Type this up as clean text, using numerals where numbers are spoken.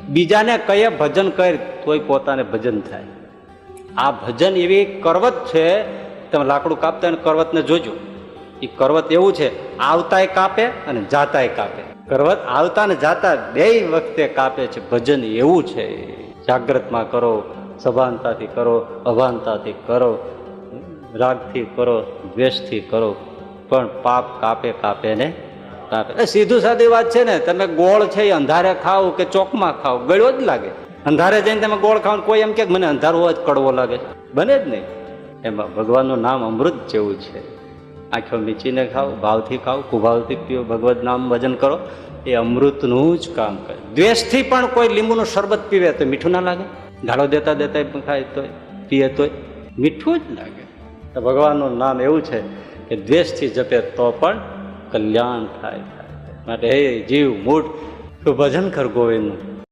બીજાને કહીએ ભજન કર તોય પોતાને ભજન થાય. આ ભજન એવી કરવત છે, તમે લાકડું કાપતા અને કરવતને જોજો. એ કરવત એવું છે, આવતાય કાપે અને જાતાય કાપે. કરવત આવતા ને જાતા બે વખતે કાપે છે. ભજન એવું છે. જાગ્રતમાં કરો, સભાનતાથી કરો, અભાનતાથી કરો, રાગથી કરો, દ્વેષથી કરો, પણ પાપ કાપે કાપે ને કાપે. સીધું સાદી વાત છે ને. તમે ગોળ છે એ અંધારે ખાવ કે ચોકમાં ખાવ, ગળ્યો જ લાગે. અંધારે જઈને તમે ગોળ ખાવ, કોઈ એમ કે મને અંધારું હોય જ કડવો લાગે, બને જ નહીં. એમાં ભગવાનનું નામ અમૃત જેવું છે. આંખો મીચીને ખાઓ, ભાવથી ખાઓ, કુભાવથી પીઓ, ભગવત નામ ભજન કરો, એ અમૃતનું જ કામ કરે. દ્વેષથી પણ કોઈ લીંબુનું શરબત પીવે તો મીઠું ના લાગે? ગાળો દેતા દેતા ખાય તોય, પીએ તોય મીઠું જ લાગે. તો ભગવાનનું નામ એવું છે કે દ્વેષથી જપે તો પણ કલ્યાણ થાય. માટે હે જીવ મૂઠ તું ભજન કર ગોવિંદનું.